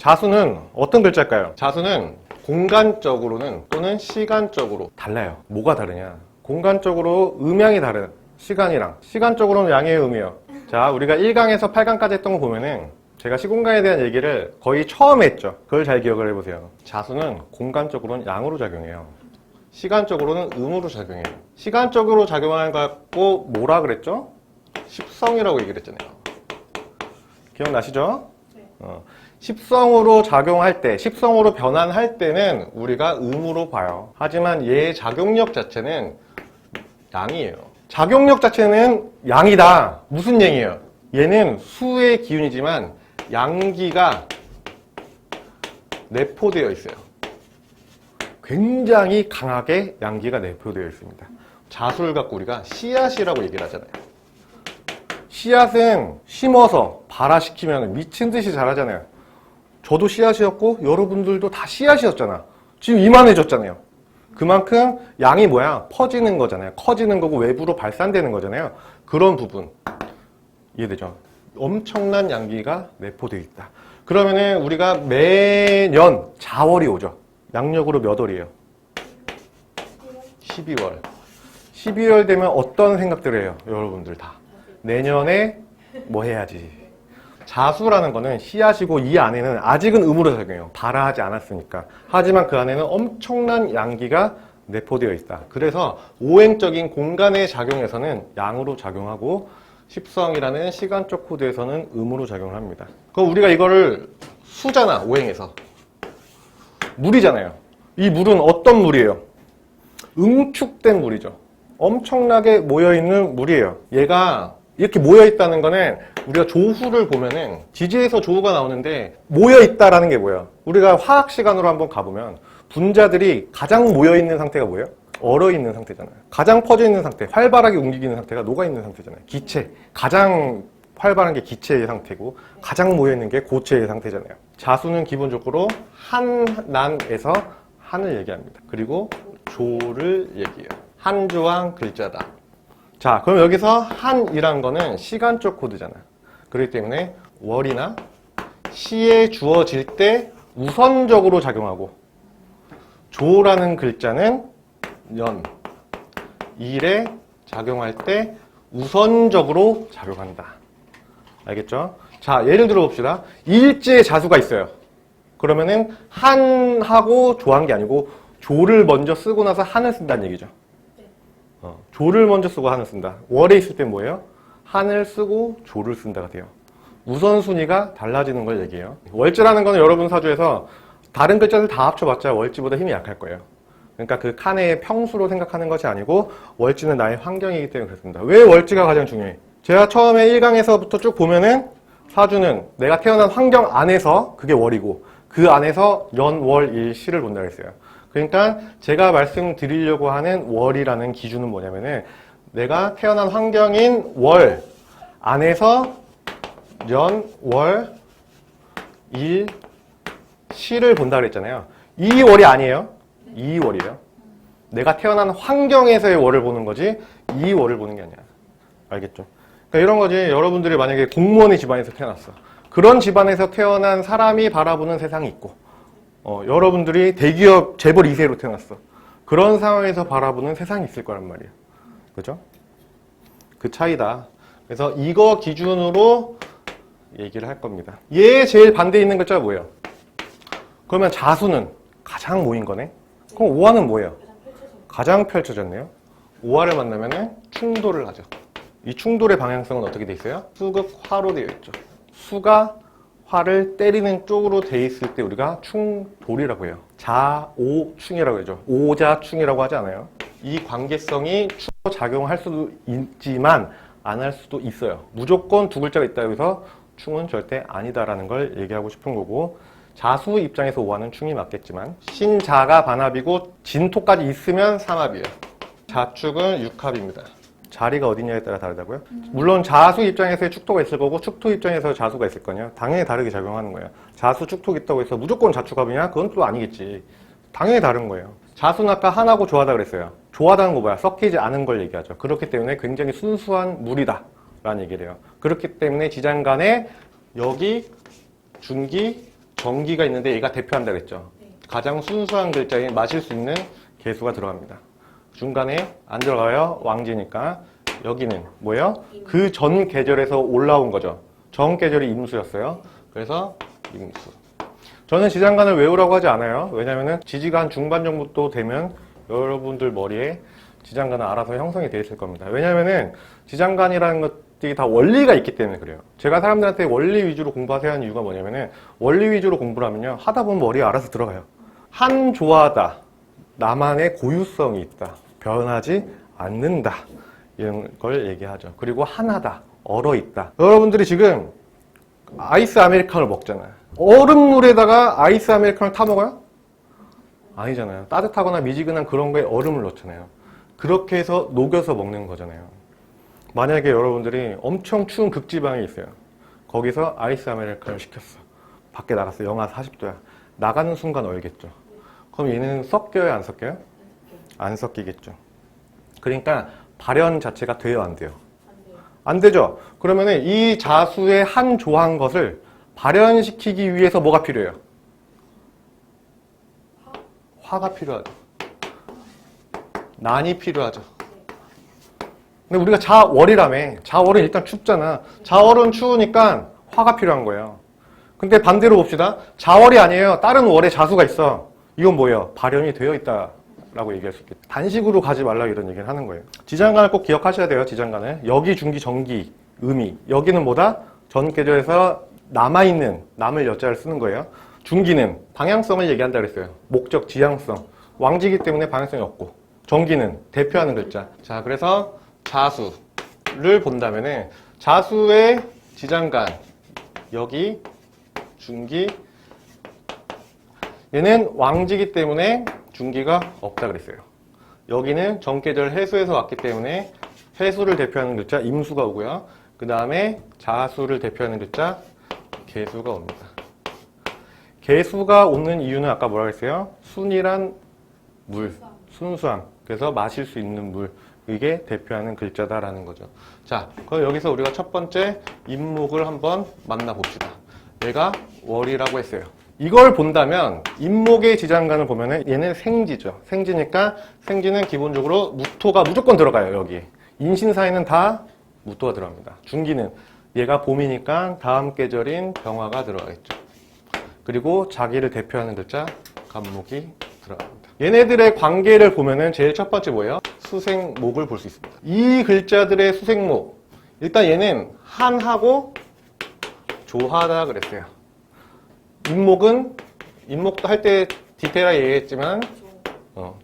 자수는 어떤 글자일까요? 자수는 공간적으로는 또는 시간적으로 달라요. 뭐가 다르냐? 공간적으로 음양이 다른 시간이랑 시간적으로는 양의 의미예요. 자, 우리가 1강에서 8강까지 했던 거 보면은 제가 시공간에 대한 얘기를 거의 처음 했죠. 그걸 잘 기억을 해보세요. 자수는 공간적으로는 양으로 작용해요. 시간적으로는 음으로 작용해요. 시간적으로 작용하는 거 갖고 뭐라 그랬죠? 십성이라고 얘기를 했잖아요. 기억나시죠? 네. 십성으로 작용할 때, 십성으로 변환할 때는 우리가 음으로 봐요. 하지만 얘의 작용력 자체는 양이에요. 작용력 자체는 양이다. 무슨 양이에요? 얘는 수의 기운이지만 양기가 내포되어 있어요. 굉장히 강하게 양기가 내포되어 있습니다. 자수를 갖고 우리가 씨앗이라고 얘기를 하잖아요. 씨앗은 심어서 발화시키면 미친 듯이 자라잖아요. 저도 씨앗이었고 여러분들도 다 씨앗이었잖아. 지금 이만해졌잖아요. 그만큼 양이 뭐야? 퍼지는 거잖아요. 커지는 거고 외부로 발산되는 거잖아요. 그런 부분 이해되죠? 엄청난 양기가 내포되어 있다. 그러면은 우리가 매년 자월이 오죠. 양력으로 몇 월이에요? 12월. 12월 되면 어떤 생각들을 해요? 여러분들 다. 내년에 뭐 해야지. 자수라는 거는 씨앗이고 이 안에는 아직은 음으로 작용해요. 발화하지 않았으니까. 하지만 그 안에는 엄청난 양기가 내포되어 있다. 그래서 오행적인 공간의 작용에서는 양으로 작용하고 십성이라는 시간적 코드에서는 음으로 작용을 합니다. 그럼 우리가 이거를 수잖아, 오행에서. 물이잖아요. 이 물은 어떤 물이에요? 응축된 물이죠. 엄청나게 모여있는 물이에요. 얘가 이렇게 모여있다는 거는 우리가 조후를 보면은 지지에서 조후가 나오는데 모여있다라는 게 뭐예요? 우리가 화학 시간으로 한번 가보면 분자들이 가장 모여있는 상태가 뭐예요? 얼어있는 상태잖아요. 가장 퍼져있는 상태, 활발하게 움직이는 상태가 녹아있는 상태잖아요. 기체, 가장 활발한 게 기체의 상태고 가장 모여있는 게 고체의 상태잖아요. 자수는 기본적으로 한난에서 한을 얘기합니다. 그리고 조를 얘기해요. 한조한 글자다. 자, 그럼 여기서 한이란 거는 시간적 코드잖아요. 그렇기 때문에 월이나 시에 주어질 때 우선적으로 작용하고 조라는 글자는 년, 일에 작용할 때 우선적으로 작용한다. 알겠죠? 자, 예를 들어 봅시다. 일제에 자수가 있어요. 그러면은 한하고 조한 게 아니고 조를 먼저 쓰고 나서 한을 쓴다는 얘기죠. 조를 먼저 쓰고 한을 쓴다. 월에 있을 땐 뭐예요? 한을 쓰고 조를 쓴다가 돼요. 우선순위가 달라지는 걸 얘기해요. 월지라는 거는 여러분 사주에서 다른 글자들 다 합쳐봤자 월지보다 힘이 약할 거예요. 그러니까 그 칸의 평수로 생각하는 것이 아니고 월지는 나의 환경이기 때문에 그렇습니다. 왜 월지가 가장 중요해? 제가 처음에 1강에서부터 쭉 보면은 사주는 내가 태어난 환경 안에서 그게 월이고 그 안에서 연, 월, 일, 시를 본다고 했어요. 그러니까 제가 말씀드리려고 하는 월이라는 기준은 뭐냐면은 내가 태어난 환경인 월 안에서 연, 월, 일, 시를 본다고 그랬잖아요. 이 월이 아니에요. 이 월이에요. 내가 태어난 환경에서의 월을 보는 거지 이 월을 보는 게 아니야. 알겠죠? 그러니까 이런 거지. 여러분들이 만약에 공무원의 집안에서 태어났어. 그런 집안에서 태어난 사람이 바라보는 세상이 있고 여러분들이 대기업 재벌 2세로 태어났어. 그런 상황에서 바라보는 세상이 있을 거란 말이에요. 그죠? 그 차이다. 그래서 이거 기준으로 얘기를 할 겁니다. 얘 제일 반대에 있는 글자가 뭐예요? 그러면 자수는 가장 모인 거네? 그럼 오화는 뭐예요? 가장 펼쳐졌네요. 오화를 만나면 충돌을 하죠. 이 충돌의 방향성은 어떻게 돼 있어요? 수극화로 되어 있죠. 수가 화를 때리는 쪽으로 돼 있을 때 우리가 충돌이라고 해요. 자오충이라고 하죠. 오자충이라고 하지 않아요. 이 관계성이 충으로 작용할 수도 있지만 안 할 수도 있어요. 무조건 두 글자가 있다고 해서 충은 절대 아니다라는 걸 얘기하고 싶은 거고, 자수 입장에서 오화는 충이 맞겠지만 신자가 반합이고 진토까지 있으면 삼합이에요. 자축은 육합입니다. 자리가 어디냐에 따라 다르다고요? 물론 자수 입장에서의 축토가 있을 거고 축토 입장에서 자수가 있을 거냐? 당연히 다르게 작용하는 거예요. 자수, 축토 있다고 해서 무조건 자축합이냐? 그건 또 아니겠지. 당연히 다른 거예요. 자수는 아까 한하고 조하다 그랬어요. 조하다는 거 뭐야? 섞이지 않은 걸 얘기하죠. 그렇기 때문에 굉장히 순수한 물이다 라는 얘기를 해요. 그렇기 때문에 지장간에 여기, 중기, 정기가 있는데 얘가 대표한다 그랬죠. 가장 순수한 글자인 마실 수 있는 개수가 들어갑니다. 중간에 안 들어가요. 왕지니까. 여기는 뭐예요? 그 전 계절에서 올라온 거죠. 전 계절이 임수였어요. 그래서 임수. 저는 지장간을 외우라고 하지 않아요. 왜냐면은 지지가 한 중반 정도 되면 여러분들 머리에 지장간은 알아서 형성이 되어 있을 겁니다. 왜냐면은 지장간이라는 것들이 다 원리가 있기 때문에 그래요. 제가 사람들한테 원리 위주로 공부하세요 하는 이유가 뭐냐면은 원리 위주로 공부를 하면요. 하다 보면 머리에 알아서 들어가요. 한 조하다. 나만의 고유성이 있다. 변하지 않는다. 이런 걸 얘기하죠. 그리고 하나다. 얼어있다. 여러분들이 지금 아이스 아메리카노를 먹잖아요. 얼음물에다가 아이스 아메리카노를 타 먹어요? 아니잖아요. 따뜻하거나 미지근한 그런 거에 얼음을 넣잖아요. 그렇게 해서 녹여서 먹는 거잖아요. 만약에 여러분들이 엄청 추운 극지방에 있어요. 거기서 아이스 아메리카노를 시켰어. 밖에 나갔어. 영하 40도야. 나가는 순간 얼겠죠. 그럼 얘는 섞여요? 안 섞여요? 안 섞이겠죠. 그러니까 발현 자체가 돼요? 안 돼요? 안 되죠. 그러면은 이 자수의 한 조한 것을 발현시키기 위해서 뭐가 필요해요? 화가 필요하죠. 난이 필요하죠. 근데 우리가 자월이라며. 자월은 일단 춥잖아. 자월은 추우니까 화가 필요한 거예요. 근데 반대로 봅시다. 자월이 아니에요. 다른 월에 자수가 있어. 이건 뭐예요? 발현이 되어 있다. 라고 얘기할 수 있겠죠. 단식으로 가지 말라 이런 얘기를 하는 거예요. 지장간을 꼭 기억하셔야 돼요. 지장간을. 여기, 중기, 정기, 음이. 여기는 뭐다? 전 계절에서 남아있는 남을 여자를 쓰는 거예요. 중기는 방향성을 얘기한다 그랬어요. 목적, 지향성. 왕지기 때문에 방향성이 없고. 정기는 대표하는 글자. 자, 그래서 자수를 본다면은 자수의 지장간. 여기, 중기. 얘는 왕지기 때문에 중기가 없다 그랬어요. 여기는 정계절 해수에서 왔기 때문에 해수를 대표하는 글자 임수가 오고요. 그 다음에 자수를 대표하는 글자 개수가 옵니다. 개수가 오는 이유는 아까 뭐라 그랬어요? 순이란 물, 순수함. 그래서 마실 수 있는 물. 이게 대표하는 글자다라는 거죠. 자, 그럼 여기서 우리가 첫 번째 임목을 한번 만나봅시다. 얘가 월이라고 했어요. 이걸 본다면 임목의 지장간을 보면은 얘는 생지죠. 생지니까 생지는 기본적으로 무토가 무조건 들어가요. 여기 인신사에는 다 무토가 들어갑니다. 중기는 얘가 봄이니까 다음 계절인 병화가 들어가겠죠. 그리고 자기를 대표하는 글자 간목이 들어갑니다. 얘네들의 관계를 보면은 제일 첫 번째 뭐예요? 수생목을 볼 수 있습니다. 이 글자들의 수생목, 일단 얘는 한하고 조하다 그랬어요. 임목도 할 때 디테일하게 얘기했지만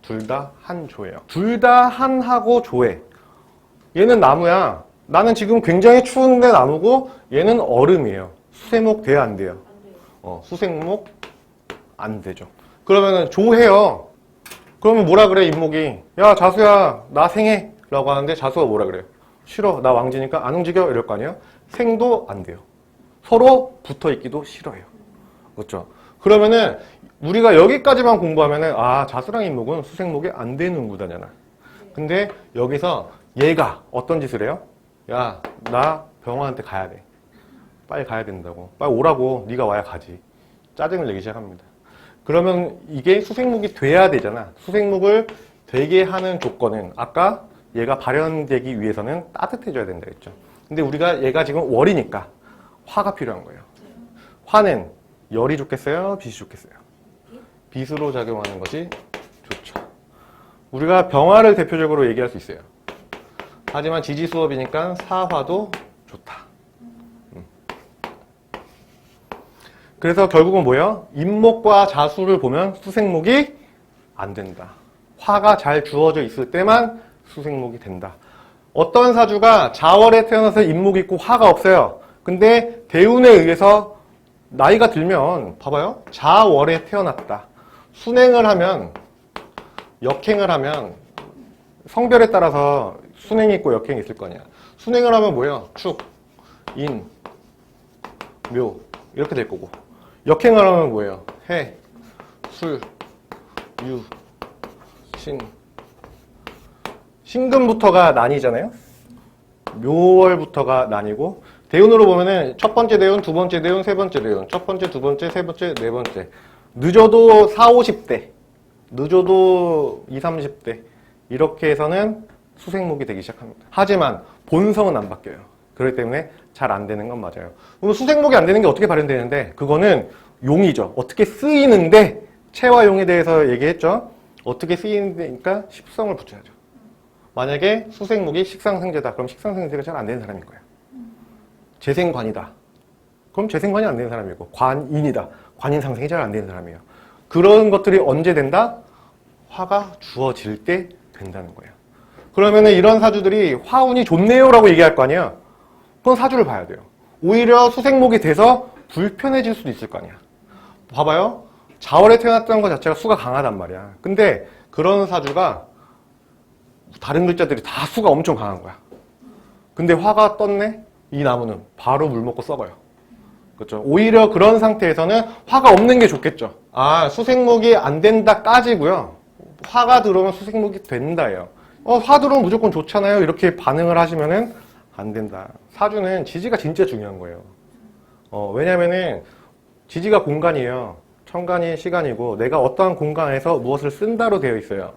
둘 다 한조예요. 둘 다 한하고 조해. 얘는 나무야. 나는 지금 굉장히 추운데 나무고 얘는 얼음이에요. 수생목 돼야 안 돼요? 수생목 안 되죠. 그러면은 조해요. 그러면 뭐라 그래 임목이? 야 자수야 나 생해 라고 하는데 자수가 뭐라 그래요? 싫어 나 왕지니까 안 움직여 이럴 거 아니에요? 생도 안 돼요. 서로 붙어 있기도 싫어요. 그렇죠? 그러면은 우리가 여기까지만 공부하면은 아 자수랑 임목은 수생목이 안 되는 구단이잖아. 근데 여기서 얘가 어떤 짓을 해요? 야 나 병원한테 가야 돼. 빨리 가야 된다고. 빨리 오라고. 네가 와야 가지. 짜증을 내기 시작합니다. 그러면 이게 수생목이 돼야 되잖아. 수생목을 되게 하는 조건은 아까 얘가 발현되기 위해서는 따뜻해져야 된다 했죠. 근데 우리가 얘가 지금 월이니까 화가 필요한 거예요. 화는 열이 좋겠어요? 빛이 좋겠어요? 빛으로 작용하는 것이 좋죠. 우리가 병화를 대표적으로 얘기할 수 있어요. 하지만 지지 수업이니까 사화도 좋다. 그래서 결국은 뭐예요? 임목과 자수를 보면 수생목이 안 된다. 화가 잘 주어져 있을 때만 수생목이 된다. 어떤 사주가 자월에 태어나서 임목이 있고 화가 없어요. 근데 대운에 의해서 나이가 들면 봐봐요. 자월에 태어났다. 순행을 하면 역행을 하면 성별에 따라서 순행이 있고 역행이 있을 거 아니야. 순행을 하면 뭐예요? 축, 인, 묘 이렇게 될 거고 역행을 하면 뭐예요? 해, 술, 유, 신. 신금부터가 난이잖아요. 묘월부터가 난이고 대운으로 보면은 첫 번째 대운, 두 번째 대운, 세 번째 대운, 첫 번째, 두 번째, 세 번째, 네 번째. 늦어도 4, 50대, 늦어도 2, 30대 이렇게 해서는 수생목이 되기 시작합니다. 하지만 본성은 안 바뀌어요. 그렇기 때문에 잘 안 되는 건 맞아요. 그럼 수생목이 안 되는 게 어떻게 발현되는데 그거는 용이죠. 어떻게 쓰이는데 체와 용에 대해서 얘기했죠. 어떻게 쓰이니까 십성을 붙여야죠. 만약에 수생목이 식상생재다. 그럼 식상생재가 잘 안 되는 사람인 거예요. 재생관이다. 그럼 재생관이 안 되는 사람이고 관인이다. 관인상생이 잘 안 되는 사람이에요. 그런 것들이 언제 된다? 화가 주어질 때 된다는 거예요. 그러면은 이런 사주들이 화운이 좋네요 라고 얘기할 거 아니야. 그건 사주를 봐야 돼요. 오히려 수생목이 돼서 불편해질 수도 있을 거 아니야. 봐봐요. 자월에 태어났다는 것 자체가 수가 강하단 말이야. 근데 그런 사주가 다른 글자들이 다 수가 엄청 강한 거야. 근데 화가 떴네? 이 나무는 바로 물 먹고 썩어요. 그렇죠? 오히려 그런 상태에서는 화가 없는 게 좋겠죠. 아, 수생목이 안 된다까지고요. 화가 들어오면 수생목이 된다예요. 화 들어오면 무조건 좋잖아요. 이렇게 반응을 하시면은 안 된다. 사주는 지지가 진짜 중요한 거예요. 왜냐면은 지지가 공간이에요. 천간이 시간이고 내가 어떠한 공간에서 무엇을 쓴다로 되어 있어요.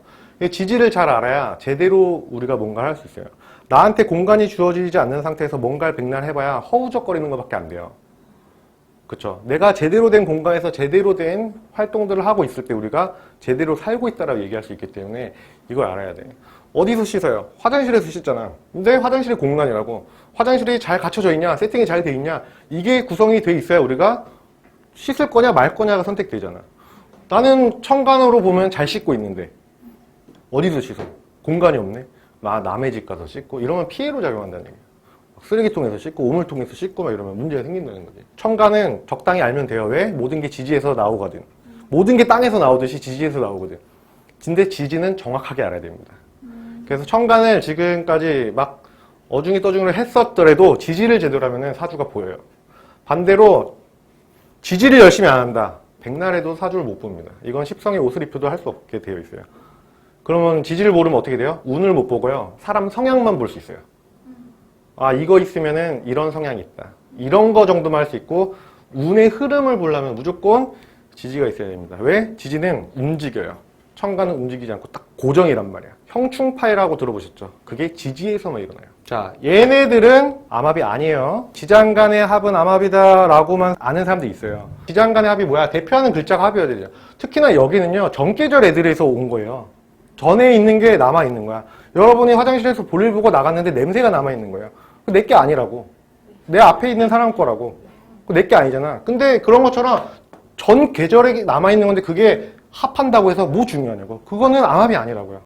지지를 잘 알아야 제대로 우리가 뭔가를 할 수 있어요. 나한테 공간이 주어지지 않는 상태에서 뭔가를 백날 해봐야 허우적거리는 것밖에 안 돼요. 그쵸? 내가 제대로 된 공간에서 제대로 된 활동들을 하고 있을 때 우리가 제대로 살고 있다라고 얘기할 수 있기 때문에 이걸 알아야 돼. 어디서 씻어요? 화장실에서 씻잖아. 근데 화장실이 공간이라고. 화장실이 잘 갖춰져 있냐? 세팅이 잘 돼 있냐? 이게 구성이 돼 있어야 우리가 씻을 거냐 말 거냐가 선택되잖아. 나는 천간으로 보면 잘 씻고 있는데 어디서 씻어? 공간이 없네? 남의 집 가서 씻고 이러면 피해로 작용한다는 얘기야. 쓰레기통에서 씻고 우물통에서 씻고 막 이러면 문제가 생긴다는 거지. 천간은 적당히 알면 돼요. 왜? 모든 게 지지에서 나오거든. 모든 게 땅에서 나오듯이 지지에서 나오거든. 근데 지지는 정확하게 알아야 됩니다. 그래서 천간을 지금까지 막 어중이 떠중이를 했었더라도 지지를 제대로 하면 사주가 보여요. 반대로 지지를 열심히 안 한다. 백날에도 사주를 못 봅니다. 이건 십성의 옷을 입혀도 할 수 없게 되어 있어요. 그러면 지지를 모르면 어떻게 돼요? 운을 못 보고요. 사람 성향만 볼 수 있어요. 아, 이거 있으면은 이런 성향이 있다. 이런 거 정도만 할 수 있고 운의 흐름을 보려면 무조건 지지가 있어야 됩니다. 왜? 지지는 움직여요. 천간은 움직이지 않고 딱 고정이란 말이야. 형충파이라고 들어보셨죠? 그게 지지에서만 일어나요. 자, 얘네들은 암합이 아니에요. 지장간의 합은 암합이다라고만 아는 사람들이 있어요. 지장간의 합이 뭐야? 대표하는 글자가 합이어야 되죠. 특히나 여기는요, 정계절 애들에서 온 거예요. 전에 있는 게 남아있는 거야. 여러분이 화장실에서 볼일 보고 나갔는데 냄새가 남아있는 거예요. 내 게 아니라고. 내 앞에 있는 사람 거라고. 내 게 아니잖아. 근데 그런 것처럼 전 계절에 남아있는 건데 그게 합한다고 해서 뭐 중요하냐고. 그거는 암합이 아니라고요.